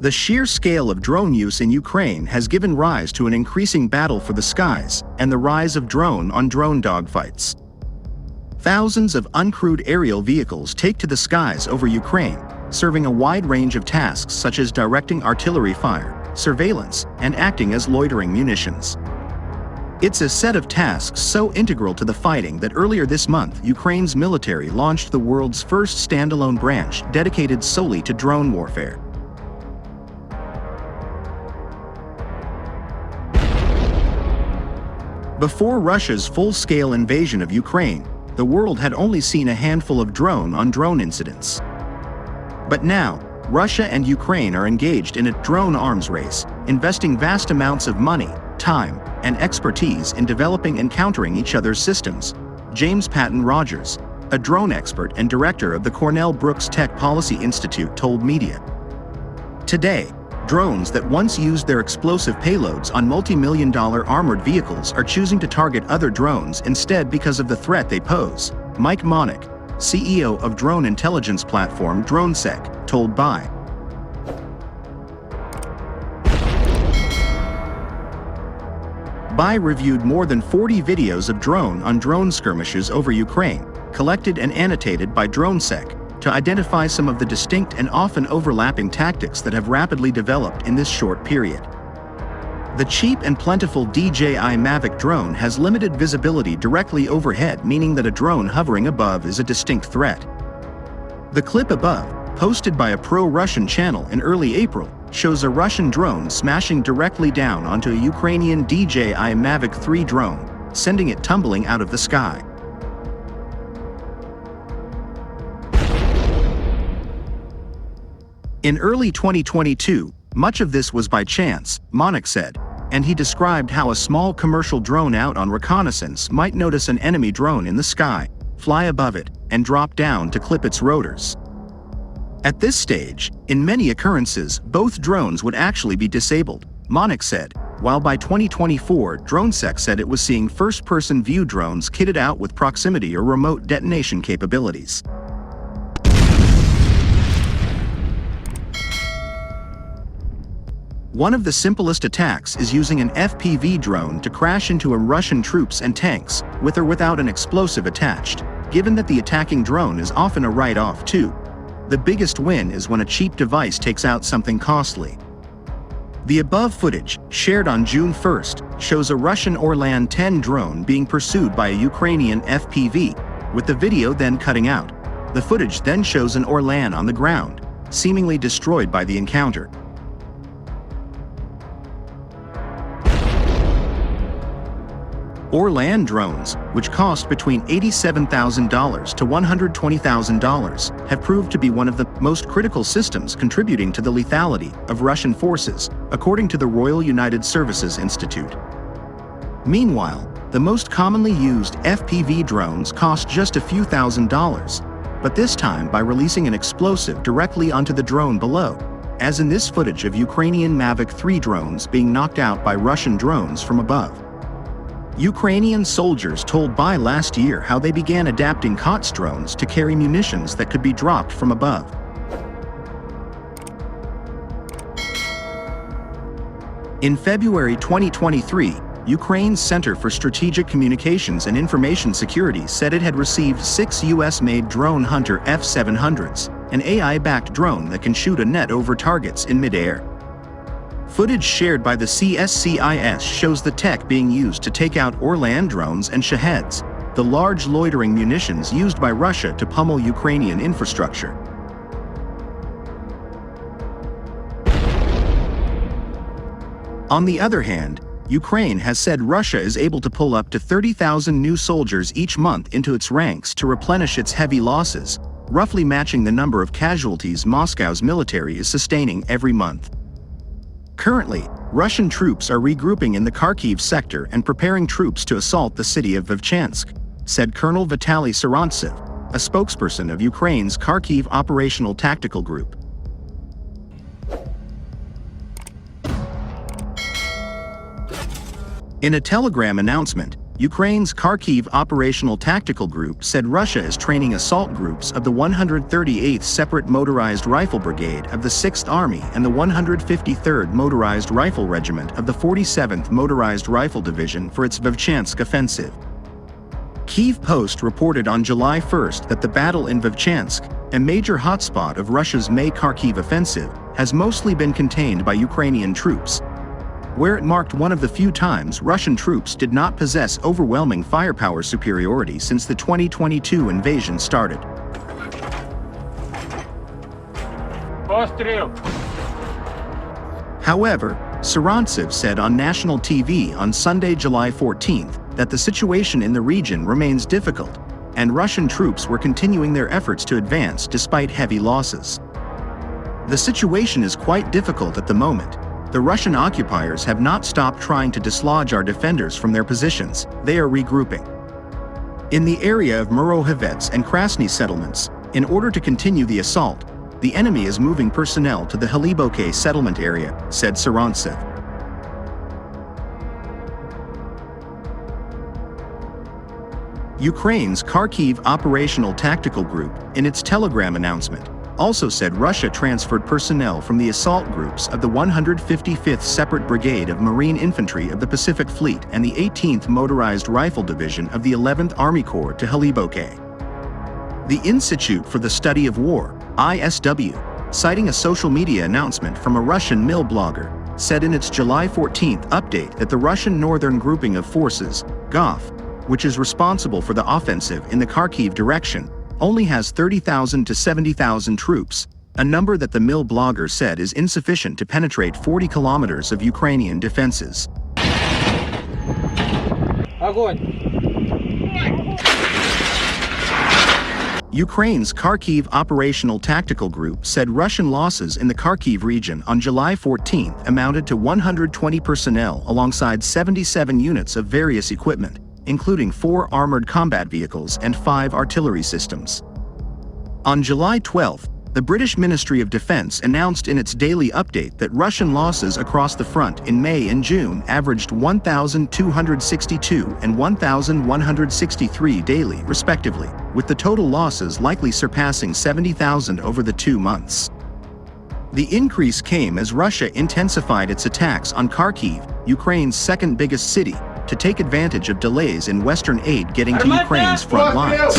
The sheer scale of drone use in Ukraine has given rise to an increasing battle for the skies and the rise of drone-on-drone dogfights. Thousands of uncrewed aerial vehicles take to the skies over Ukraine, serving a wide range of tasks such as directing artillery fire, surveillance, and acting as loitering munitions. It's a set of tasks so integral to the fighting that earlier this month Ukraine's military launched the world's first standalone branch dedicated solely to drone warfare. Before Russia's full-scale invasion of Ukraine, the world had only seen a handful of drone-on-drone incidents. But now, Russia and Ukraine are engaged in a drone arms race, investing vast amounts of money, time, and expertise in developing and countering each other's systems. James Patton Rogers, a drone expert and director of the Cornell Brooks Tech Policy Institute, told media. Today, drones that once used their explosive payloads on multi-million-dollar armored vehicles are choosing to target other drones instead because of the threat they pose. Mike Monick, CEO of drone intelligence platform DroneSec, told By. By reviewed more than 40 videos of drone-on-drone skirmishes over Ukraine, collected and annotated by DroneSec, to identify some of the distinct and often overlapping tactics that have rapidly developed in this short period. The cheap and plentiful DJI Mavic drone has limited visibility directly overhead, meaning that a drone hovering above is a distinct threat. The clip above, posted by a pro-Russian channel in early April, shows a Russian drone smashing directly down onto a Ukrainian DJI Mavic 3 drone, sending it tumbling out of the sky. In early 2022, much of this was by chance, Monick said, and he described how a small commercial drone out on reconnaissance might notice an enemy drone in the sky, fly above it, and drop down to clip its rotors. At this stage, in many occurrences, both drones would actually be disabled, Monick said, while by 2024, DroneSec said it was seeing first-person view drones kitted out with proximity or remote detonation capabilities. One of the simplest attacks is using an FPV drone to crash into a Russian troops and tanks, with or without an explosive attached, given that the attacking drone is often a write-off too. The biggest win is when a cheap device takes out something costly. The above footage, shared on June 1st, shows a Russian Orlan 10 drone being pursued by a Ukrainian FPV, with the video then cutting out. The footage then shows an Orlan on the ground, seemingly destroyed by the encounter. Orlan drones, which cost between $87,000 to $120,000, have proved to be one of the most critical systems contributing to the lethality of Russian forces, according to the Royal United Services Institute. Meanwhile, the most commonly used FPV drones cost just a few $1,000s, but this time by releasing an explosive directly onto the drone below, as in this footage of Ukrainian Mavic 3 drones being knocked out by Russian drones from above. Ukrainian soldiers told By last year how they began adapting COTS drones to carry munitions that could be dropped from above. In February 2023, Ukraine's Center for Strategic Communications and Information Security said it had received 6 US-made drone Hunter F-700s, an AI-backed drone that can shoot a net over targets in midair. Footage shared by the CSCIS shows the tech being used to take out Orlan drones and Shaheds, the large loitering munitions used by Russia to pummel Ukrainian infrastructure. On the other hand, Ukraine has said Russia is able to pull up to 30,000 new soldiers each month into its ranks to replenish its heavy losses, roughly matching the number of casualties Moscow's military is sustaining every month. Currently, Russian troops are regrouping in the Kharkiv sector and preparing troops to assault the city of Vovchansk, said Colonel Vitaly Sarantsev, a spokesperson of Ukraine's Kharkiv Operational Tactical Group. In a telegram announcement, Ukraine's Kharkiv Operational Tactical Group said Russia is training assault groups of the 138th Separate Motorized Rifle Brigade of the 6th Army and the 153rd Motorized Rifle Regiment of the 47th Motorized Rifle Division for its Vovchansk offensive. Kyiv Post reported on July 1 that the battle in Vovchansk, a major hotspot of Russia's May Kharkiv offensive, has mostly been contained by Ukrainian troops, where it marked one of the few times Russian troops did not possess overwhelming firepower superiority since the 2022 invasion started. However, Sarantsev said on national TV on Sunday, July 14th, that the situation in the region remains difficult, and Russian troops were continuing their efforts to advance despite heavy losses. The situation is quite difficult at the moment. The Russian occupiers have not stopped trying to dislodge our defenders from their positions. They are regrouping in the area of Murohovets and Krasny settlements. In order to continue the assault, the enemy is moving personnel to the Haliboke settlement area, said Sarantsev. Ukraine's Kharkiv Operational Tactical Group, in its Telegram announcement, also said Russia transferred personnel from the assault groups of the 155th Separate Brigade of Marine Infantry of the Pacific Fleet and the 18th Motorized Rifle Division of the 11th Army Corps to Haliboke. The Institute for the Study of War, ISW, citing a social media announcement from a Russian mill blogger, said in its July 14th update that the Russian Northern Grouping of Forces, GOF, which is responsible for the offensive in the Kharkiv direction, only has 30,000 to 70,000 troops, a number that the mill blogger said is insufficient to penetrate 40 kilometers of Ukrainian defenses. Ukraine's Kharkiv Operational Tactical Group said Russian losses in the Kharkiv region on July 14th amounted to 120 personnel alongside 77 units of various equipment, including 4 armored combat vehicles and 5 artillery systems. On July 12, the British Ministry of Defence announced in its daily update that Russian losses across the front in May and June averaged 1,262 and 1,163 daily, respectively, with the total losses likely surpassing 70,000 over the 2 months. The increase came as Russia intensified its attacks on Kharkiv, Ukraine's second biggest city, to take advantage of delays in Western aid getting to Ukraine's front lines.